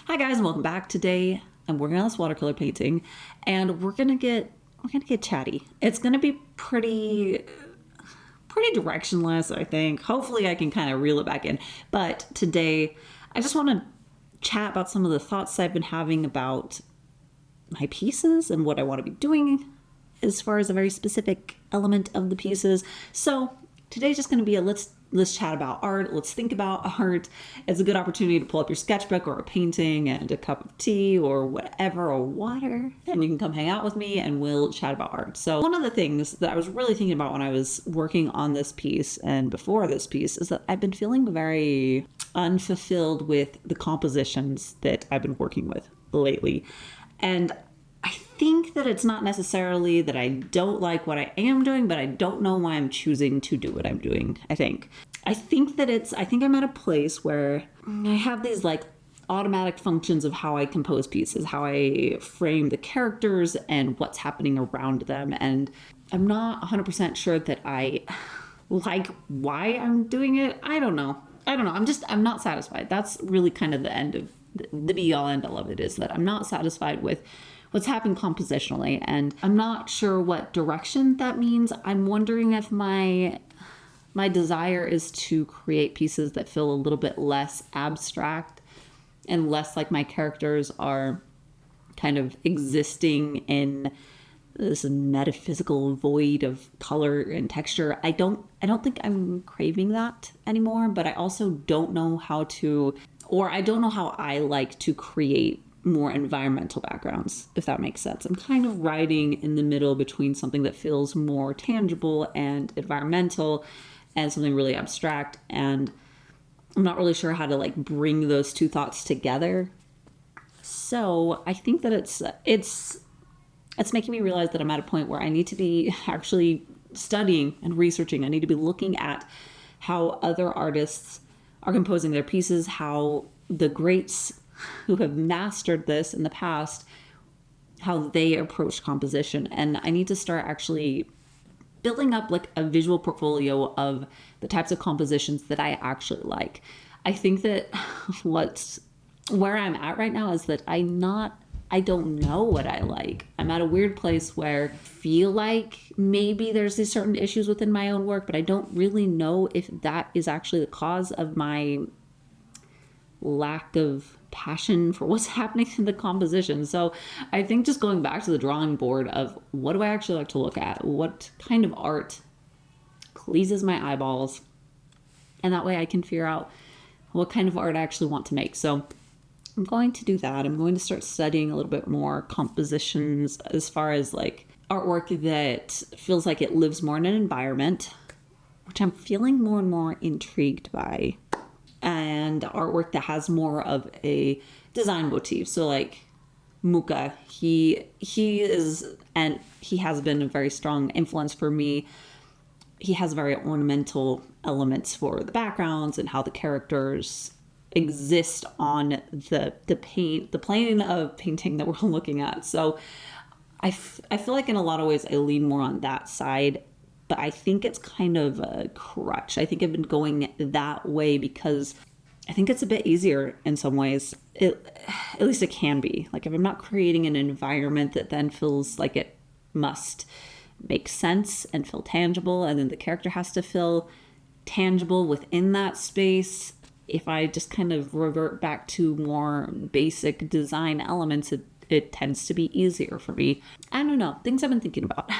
Hi guys, and welcome back. Today I'm working on this watercolor painting, and we're gonna get chatty. It's gonna be pretty directionless, I think. Hopefully I can kind of reel it back in. But today I just want to chat about some of the thoughts I've been having about my pieces and what I want to be doing as far as a very specific element of the pieces. So today's just going to be a let's chat about art. Let's think about art. It's a good opportunity to pull up your sketchbook or a painting and a cup of tea or whatever, or water, and you can come hang out with me and we'll chat about art. So one of the things that I was really thinking about when I was working on this piece and before this piece is that I've been feeling very unfulfilled with the compositions that I've been working with lately. And I think that it's not necessarily that I don't like what I am doing, but I don't know why I'm choosing to do what I'm doing. I think I'm at a place where I have these like automatic functions of how I compose pieces, how I frame the characters and what's happening around them. And I'm not 100% sure that I like why I'm doing it. I don't know. I'm not satisfied. That's really kind of the end of the be all end all of it, is that I'm not satisfied with what's happened compositionally, and I'm not sure what direction that means. I'm wondering if my desire is to create pieces that feel a little bit less abstract and less like my characters are kind of existing in this metaphysical void of color and texture. I don't think I'm craving that anymore, but I also don't know how I like to create more environmental backgrounds, if that makes sense. I'm kind of riding in the middle between something that feels more tangible and environmental and something really abstract, and I'm not really sure how to like bring those two thoughts together. So I think that it's making me realize that I'm at a point where I need to be actually studying and researching. I need to be looking at how other artists are composing their pieces, how the greats who have mastered this in the past, how they approach composition. And I need to start actually building up like a visual portfolio of the types of compositions that I actually like. I think that where I'm at right now is that I don't know what I like. I'm at a weird place where I feel like maybe there's these certain issues within my own work, but I don't really know if that is actually the cause of my lack of passion for what's happening in the composition. So I think just going back to the drawing board of what do I actually like to look at? What kind of art pleases my eyeballs? And that way I can figure out what kind of art I actually want to make. So I'm going to do that. I'm going to start studying a little bit more compositions as far as like artwork that feels like it lives more in an environment, which I'm feeling more and more intrigued by, and artwork that has more of a design motif. So like Muka, he is, and he has been a very strong influence for me. He has very ornamental elements for the backgrounds and how the characters exist on the plane of painting that we're looking at. So I feel like in a lot of ways I lean more on that side, but I think it's kind of a crutch. I think I've been going that way because I think it's a bit easier in some ways. At least it can be. Like if I'm not creating an environment that then feels like it must make sense and feel tangible, and then the character has to feel tangible within that space. If I just kind of revert back to more basic design elements, it tends to be easier for me. I don't know, things I've been thinking about.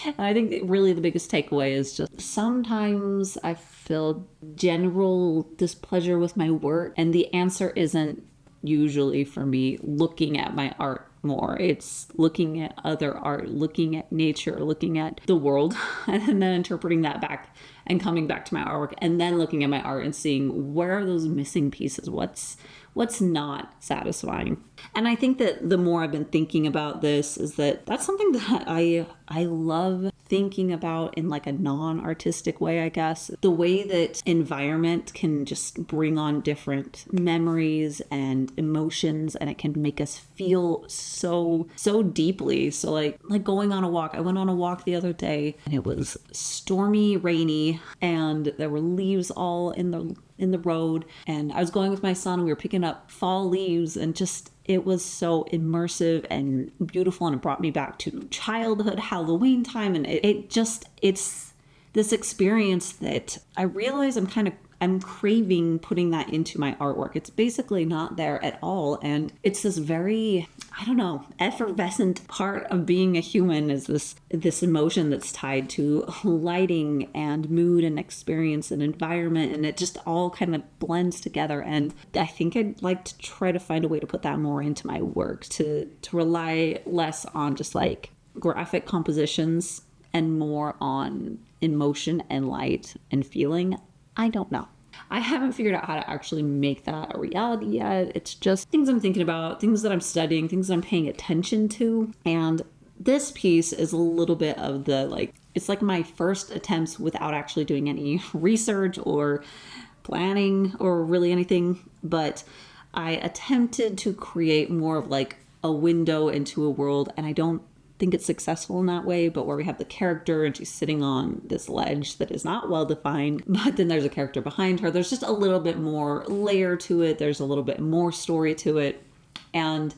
And I think really the biggest takeaway is just sometimes I feel general displeasure with my work, and the answer isn't usually for me looking at my art more. It's looking at other art, looking at nature, looking at the world, and then interpreting that back and coming back to my artwork, and then looking at my art and seeing where are those missing pieces, what's not satisfying. And I think that the more I've been thinking about this is that that's something that I love thinking about in like a non-artistic way, I guess. The way that environment can just bring on different memories and emotions, and it can make us feel so deeply. So like going on a walk. I went on a walk the other day and it was stormy, rainy, and there were leaves all in the road, and I was going with my son. We were picking up fall leaves, and just it was so immersive and beautiful, and it brought me back to childhood, Halloween time, and it's this experience that I realize I'm craving putting that into my artwork. It's basically not there at all, and it's this very, I don't know, effervescent part of being a human is this emotion that's tied to lighting and mood and experience and environment, and it just all kind of blends together. And I think I'd like to try to find a way to put that more into my work, to rely less on just like graphic compositions and more on emotion and light and feeling. I don't know. I haven't figured out how to actually make that a reality yet. It's just things I'm thinking about, things that I'm studying, things that I'm paying attention to. And this piece is a little bit of the it's like my first attempts without actually doing any research or planning or really anything. But I attempted to create more of like a window into a world, and I don't think it's successful in that way, but where we have the character and she's sitting on this ledge that is not well defined, but then there's a character behind her. There's just a little bit more layer to it. There's a little bit more story to it. And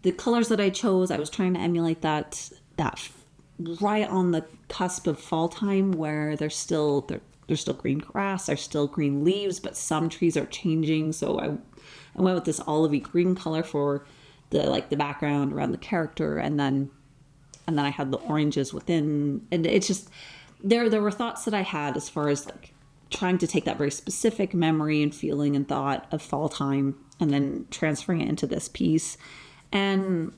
the colors that I chose, I was trying to emulate that right on the cusp of fall time, where there's still green grass, there's still green leaves, but some trees are changing. So I went with this olivey green color for the background around the character, and then I had the oranges within, and it's just, there were thoughts that I had as far as like trying to take that very specific memory and feeling and thought of fall time and then transferring it into this piece. And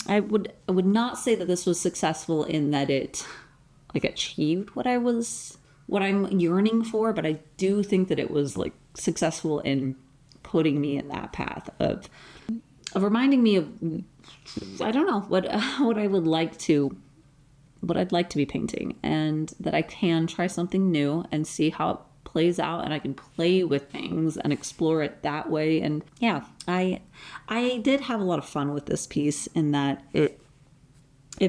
I would not say that this was successful in that it like achieved what I'm yearning for, but I do think that it was like successful in putting me in that path of reminding me of, I don't know, what I'd like to be painting, and that I can try something new and see how it plays out, and I can play with things and explore it that way. And yeah, I did have a lot of fun with this piece in that it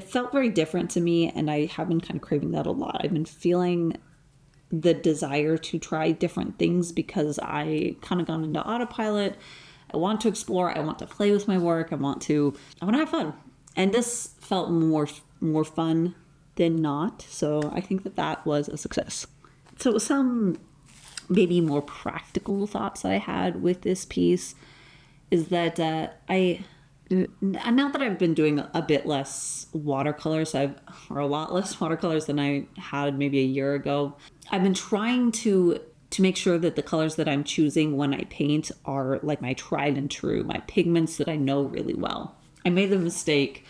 felt very different to me, and I have been kind of craving that a lot. I've been feeling the desire to try different things because I kind of gone into autopilot. I want to explore. I want to play with my work. I want to have fun. And this felt more fun than not. So I think that was a success. So some maybe more practical thoughts that I had with this piece is that now that I've been doing a bit less watercolors, or a lot less watercolors than I had maybe a year ago, I've been trying to make sure that the colors that I'm choosing when I paint are like my tried and true, my pigments that I know really well. I made the mistake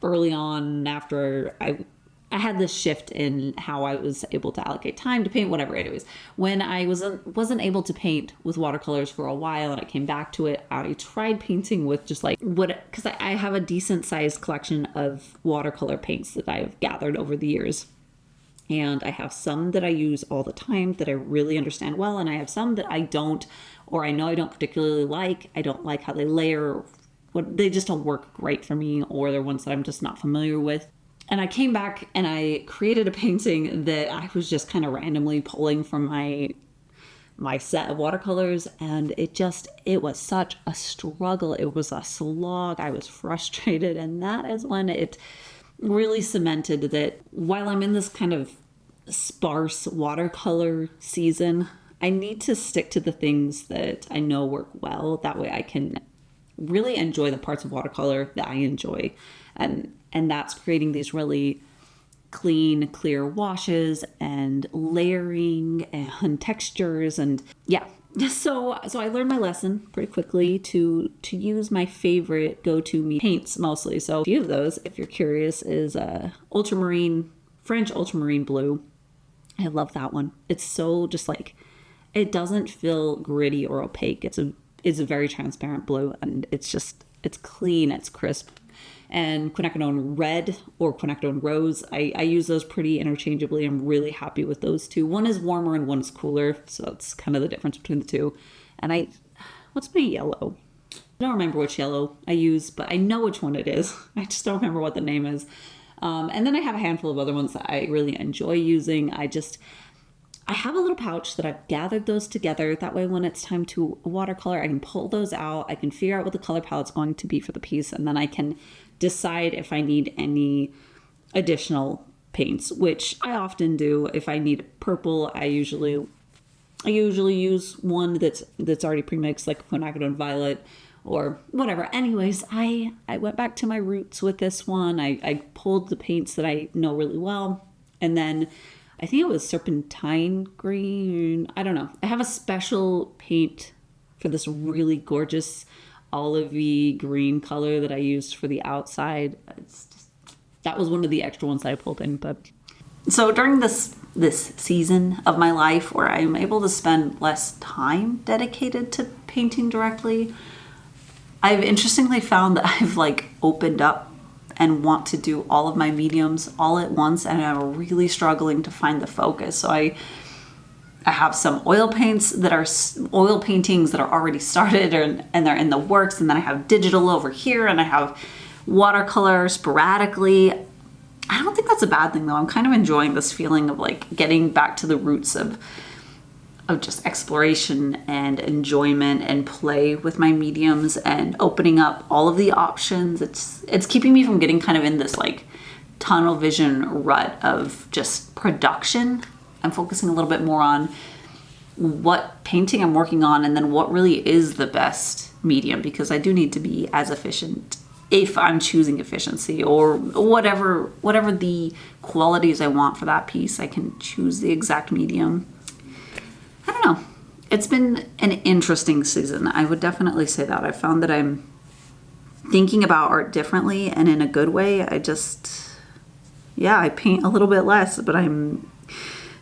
early on after I had this shift in how I was able to allocate time to paint, whatever. Anyways, when I wasn't able to paint with watercolors for a while and I came back to it, I tried painting with just like because I have a decent sized collection of watercolor paints that I've gathered over the years. And I have some that I use all the time that I really understand well, and I have some that I don't, or I know I don't particularly like. I don't like how they layer, they just don't work great for me, or they're ones that I'm just not familiar with. And I came back and I created a painting that I was just kind of randomly pulling from my set of watercolors, and it was such a struggle. It was a slog. I was frustrated, and that is when it really cemented that while I'm in this kind of sparse watercolor season, I need to stick to the things that I know work well. That way I can really enjoy the parts of watercolor that I enjoy. And that's creating these really clean, clear washes and layering and textures. And yeah, so I learned my lesson pretty quickly to use my favorite go-to paints mostly. So a few of those, if you're curious, is French ultramarine blue. I love that one. It's so just like, it doesn't feel gritty or opaque. It's a very transparent blue, and it's clean, it's crisp. and quinacridone red or quinacridone rose. I use those pretty interchangeably. I'm really happy with those two. One is warmer and one is cooler, so that's kind of the difference between the two. And what's my yellow? I don't remember which yellow I use, but I know which one it is. I just don't remember what the name is. And then I have a handful of other ones that I really enjoy using. I have a little pouch that I've gathered those together. That way when it's time to watercolor, I can pull those out. I can figure out what the color palette's going to be for the piece, and then I can decide if I need any additional paints, which I often do. If I need purple, I usually use one that's already pre-mixed, like quinacridone violet or whatever. Anyways, I went back to my roots with this one. I pulled the paints that I know really well, and then I think it was serpentine green. I don't know. I have a special paint for this really gorgeous olivey green color that I used for the outside. That was one of the extra ones that I pulled in. But so during this season of my life where I'm able to spend less time dedicated to painting directly, I've interestingly found that I've opened up and want to do all of my mediums all at once, and I'm really struggling to find the focus. So I have some oil paintings that are already started and they're in the works, and then I have digital over here, and I have watercolor sporadically. I don't think that's a bad thing though. I'm kind of enjoying this feeling of getting back to the roots of just exploration and enjoyment and play with my mediums and opening up all of the options. It's keeping me from getting kind of in this tunnel vision rut of just production. I'm focusing a little bit more on what painting I'm working on and then what really is the best medium, because I do need to be as efficient if I'm choosing efficiency or whatever the qualities I want for that piece. I can choose the exact medium. I don't know. It's been an interesting season. I would definitely say that. I found that I'm thinking about art differently and in a good way. I paint a little bit less, but I'm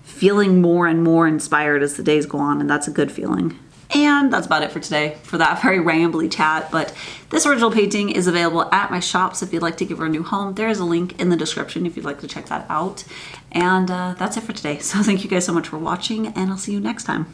feeling more and more inspired as the days go on, and that's a good feeling. And that's about it for today, for that very rambly chat. But this original painting is available at my shops if you'd like to give her a new home. There is a link in the description if you'd like to check that out. And that's it for today. So thank you guys so much for watching, and I'll see you next time.